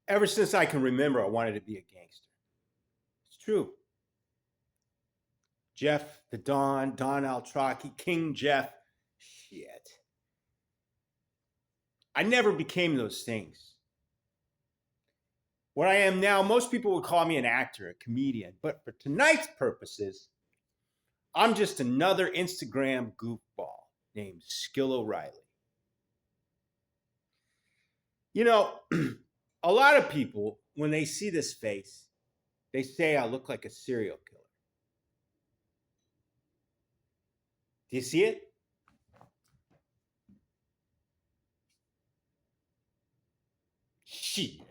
Ever since I can remember, I wanted to be a gangster. It's true. Jeff, the Don Altraki, King Jeff. Shit. I never became those things. What I am now, most people would call me an actor, a comedian. But for tonight's purposes, I'm just another Instagram goofball named Skill Oreilly. You know, a lot of people, when they see this face, they say I look like a serial killer. Do you see it? Shit.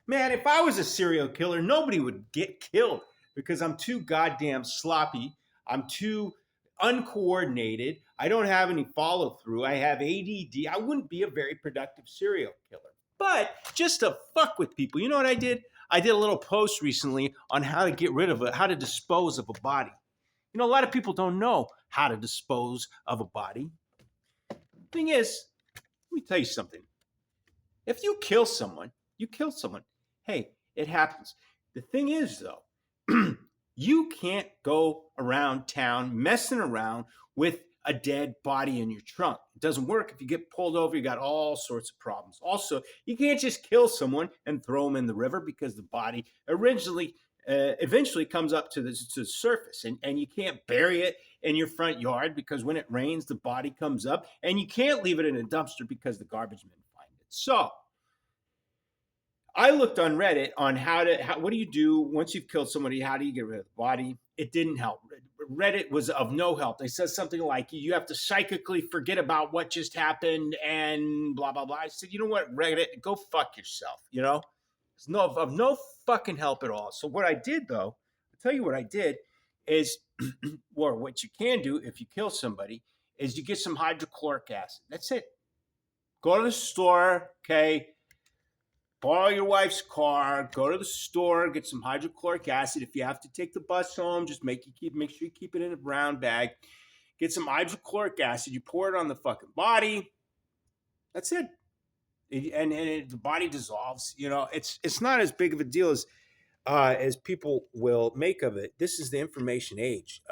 Man, if I was a serial killer, nobody would get killed because I'm too goddamn sloppy. I'm too uncoordinated. I don't have any follow through. I have ADD. I wouldn't be a very productive serial killer. But just to fuck with people, you know what I did? I did a little post recently on how to get rid of it, how to dispose of a body. You know, a lot of people don't know how to dispose of a body. Thing is, let me tell you something. If you kill someone, you kill someone. Hey, it happens. The thing is, though, you can't go around town messing around with a dead body in your trunk. It doesn't work. If you get pulled over, you got all sorts of problems. Also, you can't just kill someone and throw them in the river because the body eventually comes up to the surface, and you can't bury it in your front yard because when it rains, the body comes up, and you can't leave it in a dumpster because the garbage men find it. So I looked on Reddit on what do you do once you've killed somebody? How do you get rid of the body? It didn't help. Reddit was of no help. They said something like, you have to psychically forget about what just happened and blah, blah, blah. I said, you know what, Reddit, go fuck yourself, you know? It's of no fucking help at all. So what I did, though, I'll tell you what I did is, or what you can do if you kill somebody, is you get some hydrochloric acid. That's it. Go to the store, okay? Borrow your wife's car, go to the store, get some hydrochloric acid. If you have to take the bus home, just make sure you keep it in a brown bag. Get some hydrochloric acid. You pour it on the fucking body. That's it. The body dissolves. You know, it's not as big of a deal as people will make of it. This is the information age,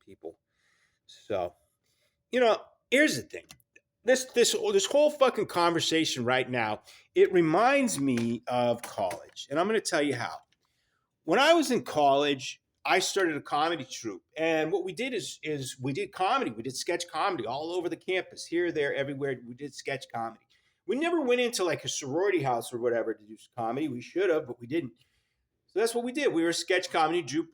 people. So, you know, here's the thing. This whole fucking conversation right now, it reminds me of college, and I'm going to tell you how. When I was in college, I started a comedy troupe, and what we did is we did comedy. We did sketch comedy all over the campus, here, there, everywhere. We did sketch comedy. We never went into like a sorority house or whatever to do comedy. We should have, but we didn't. So that's what we did. We were a sketch comedy troupe.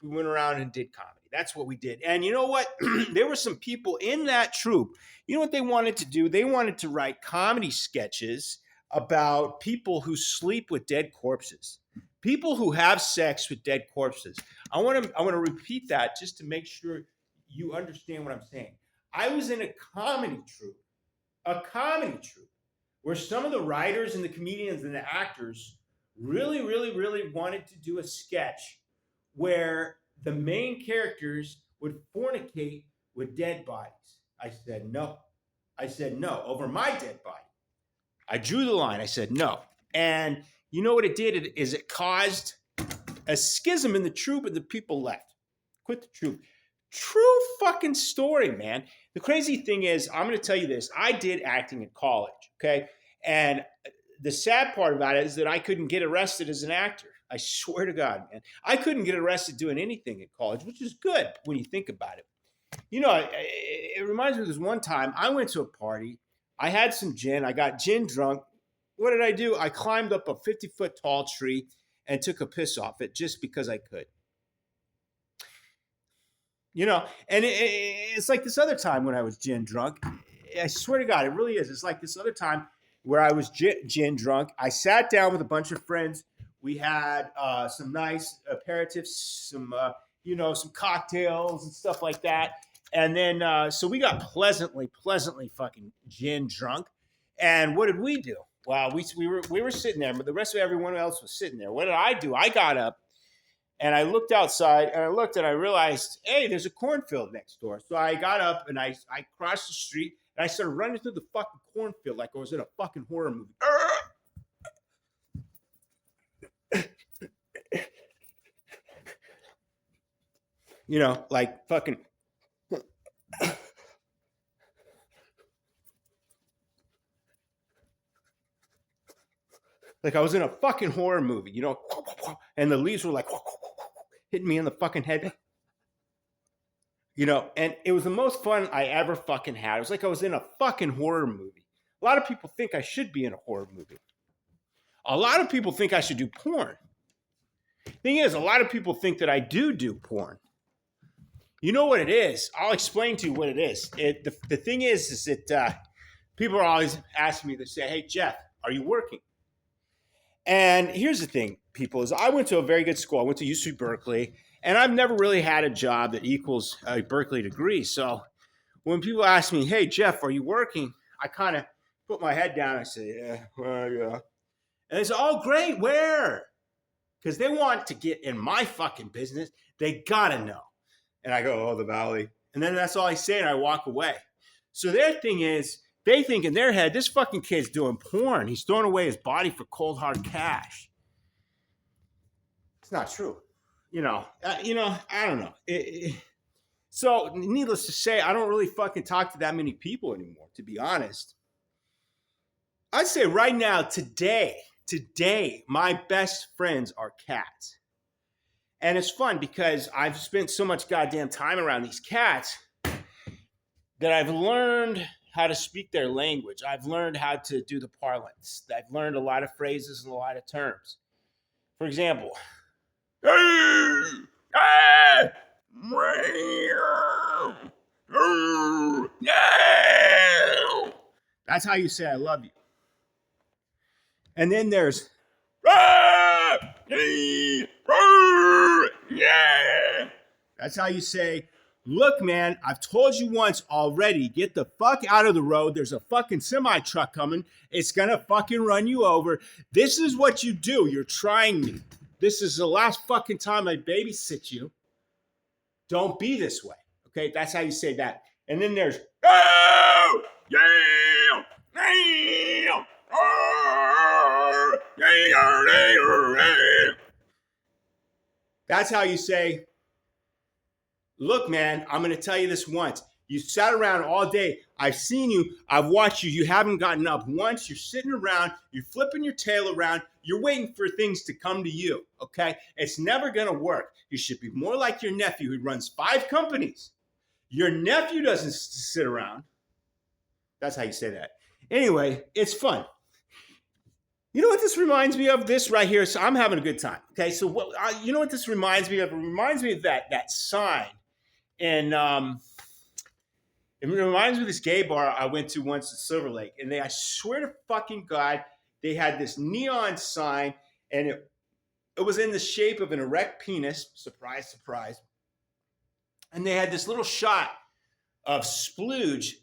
We went around and did comedy. That's what we did. And you know what? There were some people in that troupe. You know what they wanted to do? They wanted to write comedy sketches about people who sleep with dead corpses, people who have sex with dead corpses. I want to repeat that just to make sure you understand what I'm saying. I was in a comedy troupe, where some of the writers and the comedians and the actors really, really, really wanted to do a sketch where the main characters would fornicate with dead bodies. I said no. Over my dead body. I drew the line. I said no. And you know what it did? It caused a schism in the troupe, and the people left. Quit the troupe. True fucking story, man. The crazy thing is, I'm going to tell you this. I did acting in college, okay? And the sad part about it is that I couldn't get arrested as an actor. I swear to God, man. I couldn't get arrested doing anything in college, which is good when you think about it. You know, it reminds me of this one time I went to a party. I had some gin. I got gin drunk. What did I do? I climbed up a 50-foot tall tree and took a piss off it just because I could. You know, and it's like this other time when I was gin drunk. I swear to God, it really is. It's like this other time where I was gin drunk. I sat down with a bunch of friends. We had some nice aperitifs, some cocktails and stuff like that. And then, so we got pleasantly fucking gin drunk. And what did we do? Well, we were sitting there, but the rest of everyone else was sitting there. What did I do? I got up and I looked outside and I looked and I realized, hey, there's a cornfield next door. So I got up and I crossed the street and I started running through the fucking cornfield like I was in a fucking horror movie. Like fucking. Like I was in a fucking horror movie, and the leaves were like hitting me in the fucking head, and it was the most fun I ever fucking had. It was like I was in a fucking horror movie. A lot of people think I should be in a horror movie. A lot of people think I should do porn. Thing is, a lot of people think that I do porn. You know what it is? I'll explain to you what it is. The thing is that people are always asking me, they say, hey, Jeff, are you working? And here's the thing, people, is I went to a very good school. I went to UC Berkeley, and I've never really had a job that equals a Berkeley degree. So when people ask me, hey, Jeff, are you working? I kind of put my head down. I say, yeah. And they say, oh, great, where? Because they want to get in my fucking business. They got to know. And I go, oh, the Valley. And then that's all I say, and I walk away. So their thing is, they think in their head, this fucking kid's doing porn. He's throwing away his body for cold, hard cash. It's not true. I don't know. So needless to say, I don't really fucking talk to that many people anymore, to be honest. I'd say right now, today, my best friends are cats. And it's fun because I've spent so much goddamn time around these cats that I've learned how to speak their language. I've learned how to do the parlance. I've learned a lot of phrases and a lot of terms. For example, that's how you say I love you. And then there's that's how you say, look, man, I've told you once already, get the fuck out of the road. There's a fucking semi-truck coming. It's going to fucking run you over. This is what you do. You're trying me. This is the last fucking time I babysit you. Don't be this way. Okay, that's how you say that. And then there's, that's how you say, look, man, I'm going to tell you this once. You sat around all day. I've seen you. I've watched you. You haven't gotten up once. You're sitting around. You're flipping your tail around. You're waiting for things to come to you, okay? It's never going to work. You should be more like your nephew who runs 5 companies. Your nephew doesn't sit around. That's how you say that. Anyway, it's fun. You know what this reminds me of? This right here. So I'm having a good time. Okay, so you know what this reminds me of? It reminds me of that sign. And it reminds me of this gay bar I went to once at Silver Lake. And I swear to fucking God, they had this neon sign, and it was in the shape of an erect penis. Surprise, surprise. And they had this little shot of splooge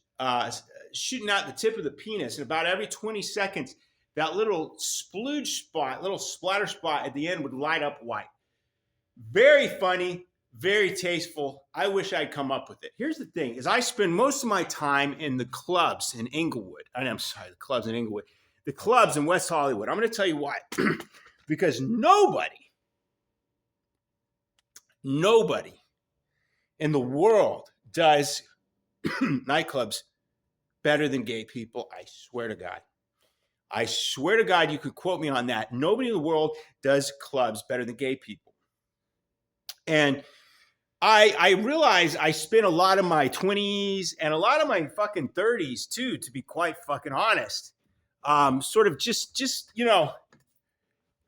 shooting out the tip of the penis. And about every 20 seconds, that little splooge spot, little splatter spot at the end would light up white. Very funny, very tasteful. I wish I'd come up with it. Here's the thing, is I spend most of my time in the clubs in Inglewood. The clubs in Inglewood. The clubs in West Hollywood. I'm going to tell you why. Because nobody in the world does nightclubs better than gay people. I swear to God. I swear to God, you could quote me on that. Nobody in the world does clubs better than gay people. And I realize I spent a lot of my 20s and a lot of my fucking 30s too, to be quite fucking honest. Sort of just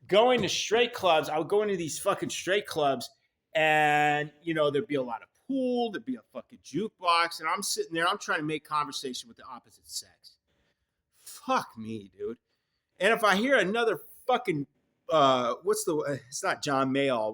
going to straight clubs. I would go into these fucking straight clubs, and there'd be a lot of pool, there'd be a fucking jukebox, and I'm sitting there, I'm trying to make conversation with the opposite sex. Fuck me, dude. And if I hear another fucking it's not John Mayall.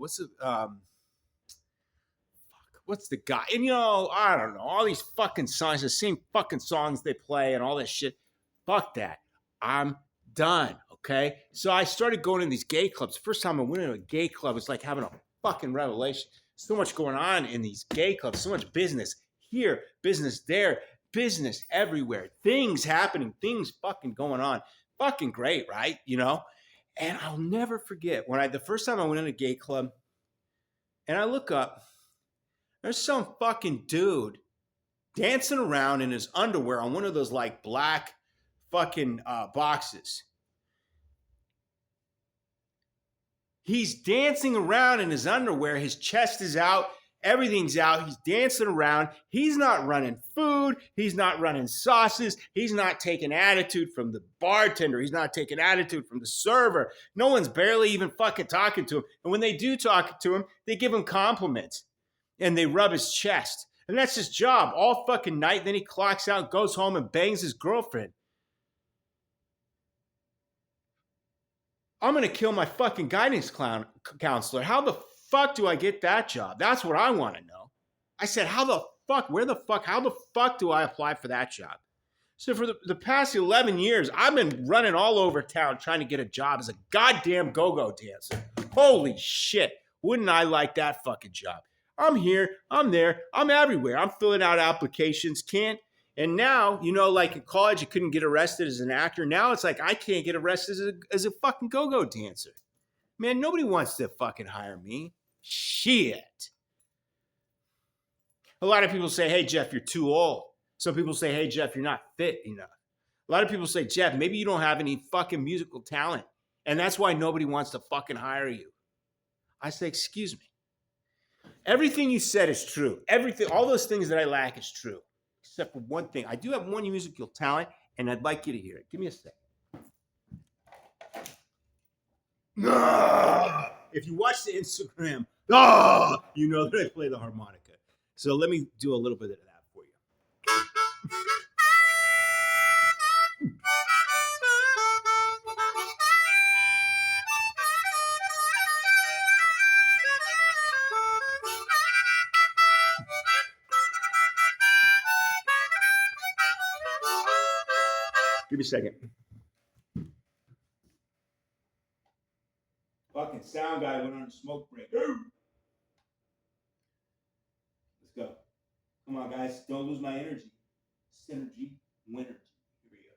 What's the guy? And I don't know, all these fucking songs, the same fucking songs they play and all this shit. Fuck that. I'm done. Okay. So I started going to these gay clubs. First time I went into a gay club, it's like having a fucking revelation. So much going on in these gay clubs, so much business here, business there, business everywhere, things happening, things fucking going on. Fucking great, right? And I'll never forget when the first time I went in a gay club, and I look up, There's some fucking dude dancing around in his underwear on one of those like black fucking boxes. He's dancing around in his underwear. His chest is out. Everything's out. He's dancing around. He's not running food. He's not running sauces. He's not taking attitude from the bartender. He's not taking attitude from the server. No one's barely even fucking talking to him. And when they do talk to him, they give him compliments and they rub his chest. And that's his job all fucking night. Then he clocks out, goes home, and bangs his girlfriend. I'm going to kill my fucking guidance counselor. How the fuck do I get that job? That's what I want to know. I said, how the fuck, how the fuck do I apply for that job? So for the past 11 years, I've been running all over town trying to get a job as a goddamn go-go dancer. Holy shit. Wouldn't I like that fucking job? I'm here, I'm there, I'm everywhere. I'm filling out applications, can't. And now, like in college, you couldn't get arrested as an actor. Now it's like I can't get arrested as a fucking go-go dancer. Man, nobody wants to fucking hire me. Shit. A lot of people say, hey, Jeff, you're too old. Some people say, hey, Jeff, you're not fit enough. A lot of people say, Jeff, maybe you don't have any fucking musical talent. And that's why nobody wants to fucking hire you. I say, excuse me. Everything you said is true. Everything, all those things that I lack is true. Except for one thing. I do have one musical talent, and I'd like you to hear it. Give me a second. If you watch the Instagram, you know that I play the harmonica. So let me do a little bit of that for you. Give me a second. Fucking sound guy went on a smoke break. Let's go. Come on, guys. Don't lose my energy. Synergy, winergy. Here we go.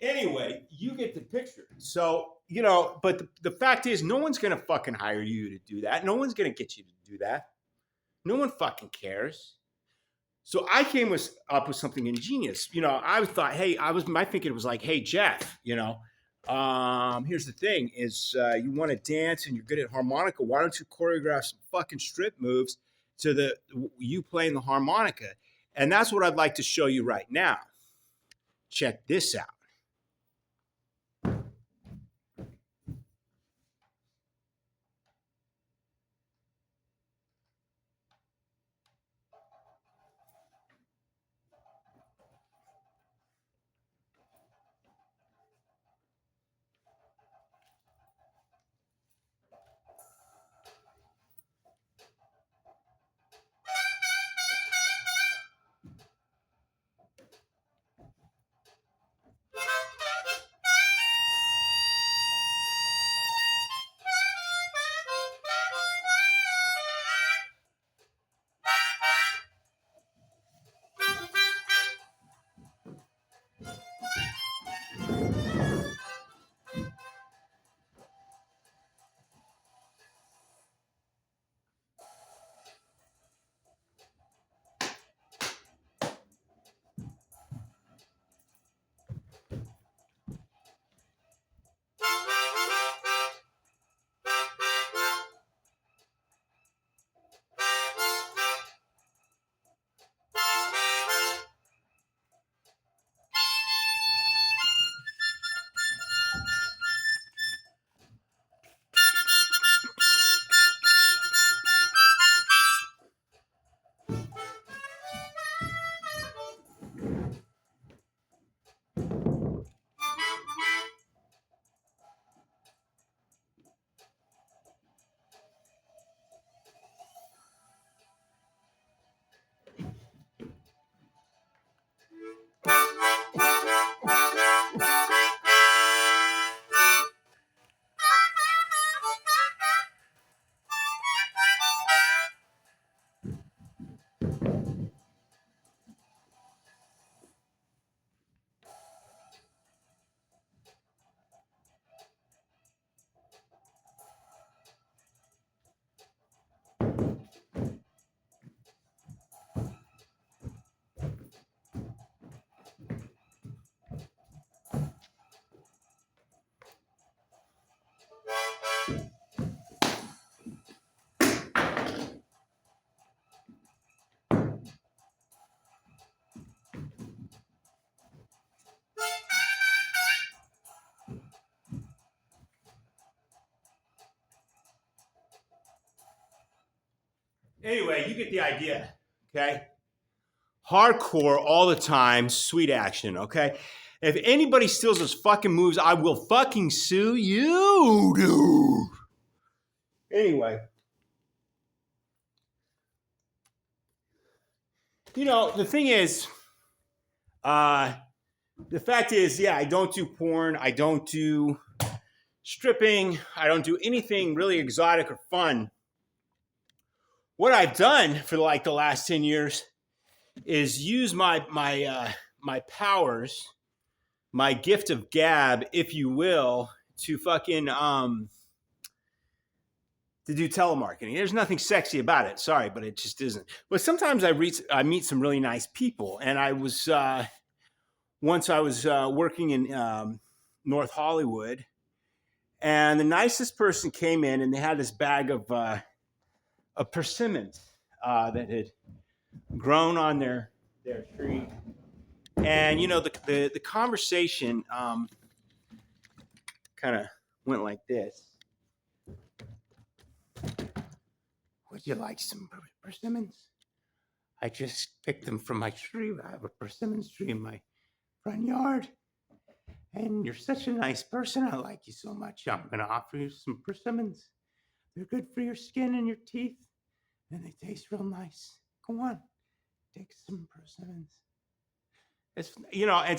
Anyway, you get the picture. So, but the fact is, no one's going to fucking hire you to do that. No one's going to get you to do that. No one fucking cares. So I came up with something ingenious. I thought, hey, my thinking was like, hey, Jeff, here's the thing is you want to dance and you're good at harmonica. Why don't you choreograph some fucking strip moves to you playing the harmonica? And that's what I'd like to show you right now. Check this out. Anyway, you get the idea, okay? Hardcore all the time, sweet action, okay? If anybody steals those fucking moves, I will fucking sue you, dude. Anyway. The thing is, the fact is, yeah, I don't do porn. I don't do stripping. I don't do anything really exotic or fun. What I've done for like the last 10 years is use my powers, my gift of gab, if you will, to fucking to do telemarketing. There's nothing sexy about it. Sorry, but it just isn't. But sometimes I meet some really nice people, and I was once I was working in North Hollywood, and the nicest person came in, and they had this bag of persimmons that had grown on their tree. And the conversation kind of went like this: would you like some persimmons? I just picked them from my tree. I have a persimmons tree in my front yard, and you're such a nice person. I like you so much. I'm going to offer you some persimmons. They're good for your skin and your teeth, and they taste real nice. Go on, take some persimmons. It's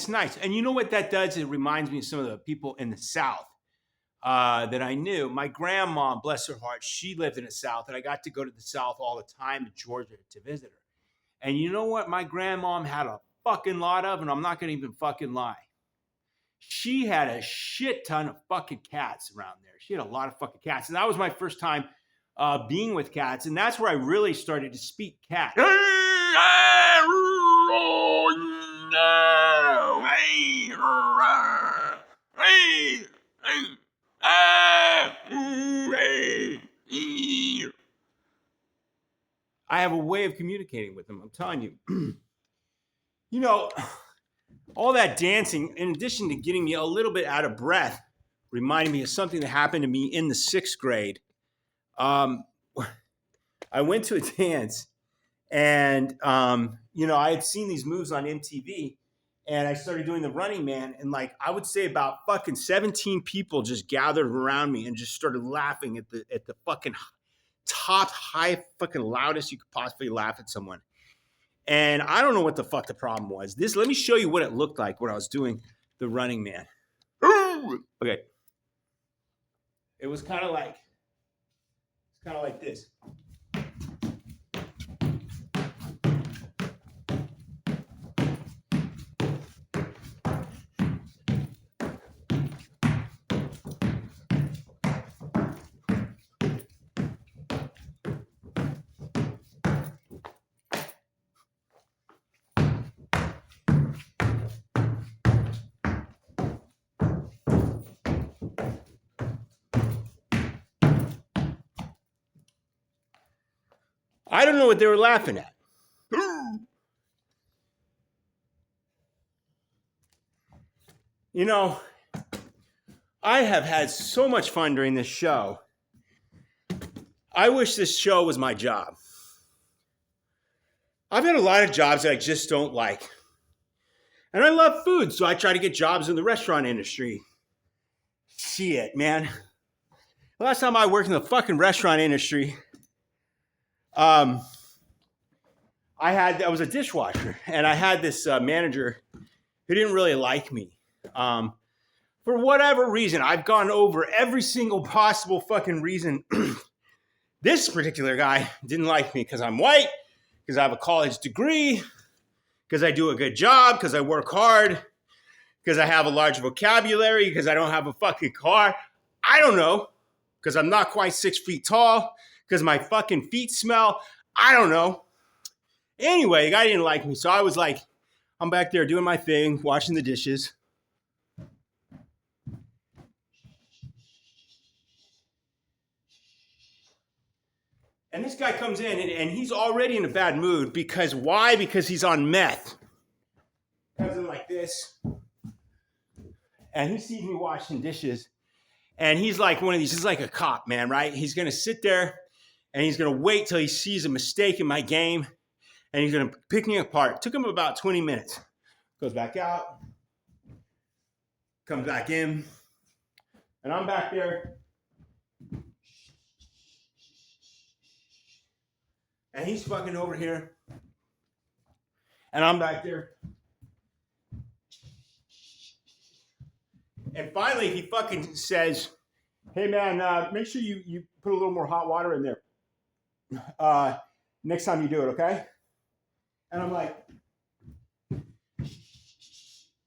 nice. And you know what that does? It reminds me of some of the people in the South that I knew. My grandma, bless her heart, she lived in the South, and I got to go to the South all the time to Georgia to visit her. And you know what my grandmom had a fucking lot of, and I'm not going to even fucking lie. She had a shit ton of fucking cats around there. She had a lot of fucking cats. And that was my first time being with cats. And that's where I really started to speak cat. I have a way of communicating with them. I'm telling you. All that dancing, in addition to getting me a little bit out of breath, reminded me of something that happened to me in the 6th grade. I went to a dance, and I had seen these moves on MTV, and I started doing the Running Man, and I would say about fucking 17 people just gathered around me and just started laughing at the fucking top high fucking loudest you could possibly laugh at someone. And I don't know what the fuck the problem was. Let me show you what it looked like when I was doing the Running Man. Okay. It was kind of like this. I don't know what they were laughing at. I have had so much fun during this show. I wish this show was my job. I've had a lot of jobs that I just don't like. And I love food, so I try to get jobs in the restaurant industry. Shit, man. The last time I worked in the fucking restaurant industry, I was a dishwasher, and I had this manager who didn't really like me. For whatever reason, I've gone over every single possible fucking reason. This particular guy didn't like me because I'm white, because I have a college degree, because I do a good job, because I work hard, because I have a large vocabulary, because I don't have a fucking car. I don't know, because I'm not quite 6 feet tall, because my fucking feet smell. I don't know. Anyway, the guy didn't like me, so I was like, I'm back there doing my thing, washing the dishes. And this guy comes in, and he's already in a bad mood. Because why? Because he's on meth. Comes in like this. And he sees me washing dishes. And he's like one of these, he's like a cop, man, right? He's going to sit there, and he's going to wait till he sees a mistake in my game, and he's going to pick me apart. It took him about 20 minutes. Goes back out, comes back in, and I'm back there. And he's fucking over here. And I'm back there. And finally, he fucking says, hey, man, make sure you put a little more hot water in there. Next time you do it, okay? And I'm like,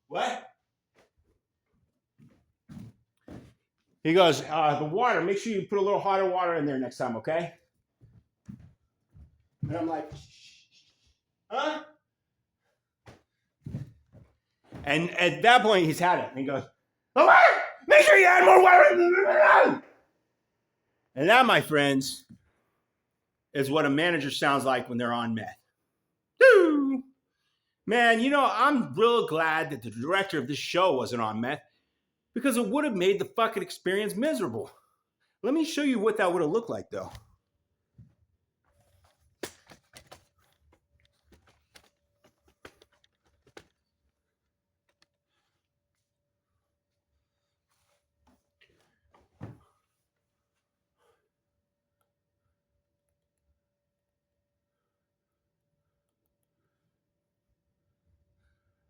what? He goes, the water, make sure you put a little hotter water in there next time, okay? And I'm like, huh? And at that point, he's had it. And he goes, oh, make sure you add more water. And that, my friends, is what a manager sounds like when they're on meth. Woo! Man, you know, I'm real glad that the director of this show wasn't on meth because it would have made the fucking experience miserable. Let me show you what that would have looked like, though.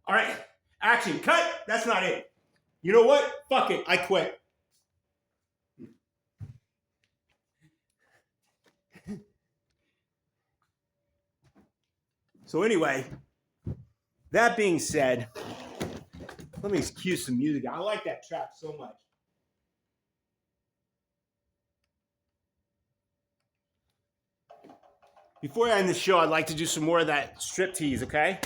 All right, action, cut. That's not it. You know what? Fuck it, I quit. So anyway, that being said, let me cue some music. I like that track so much. Before I end the show, I'd like to do some more of that strip tease, okay?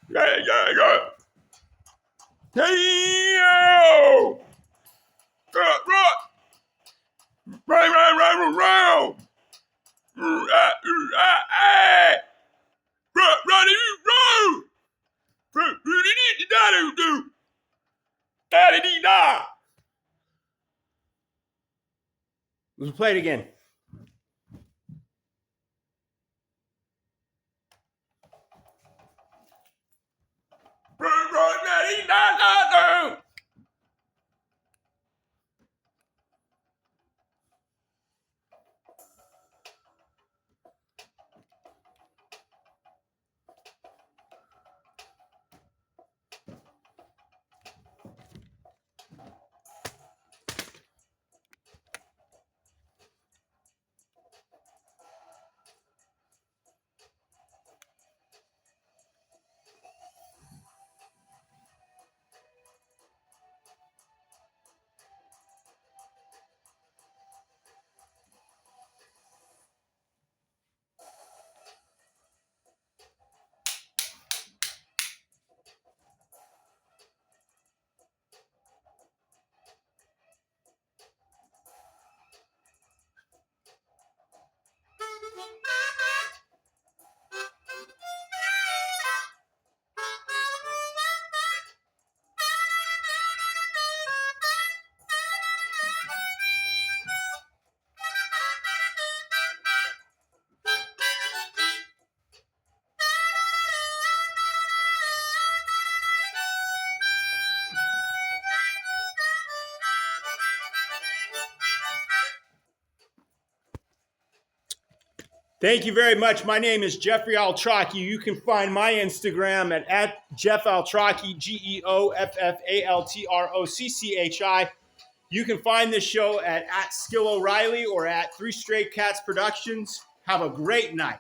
Yeah. Hey, yo! Right. Let's play it again. Thank you very much. My name is Jeffrey Altrocchi. You can find my Instagram at Jeff Altrocchi, GeoffAltrocchi. You can find this show at Skill Oreilly or at Three Stray Cats Productions. Have a great night.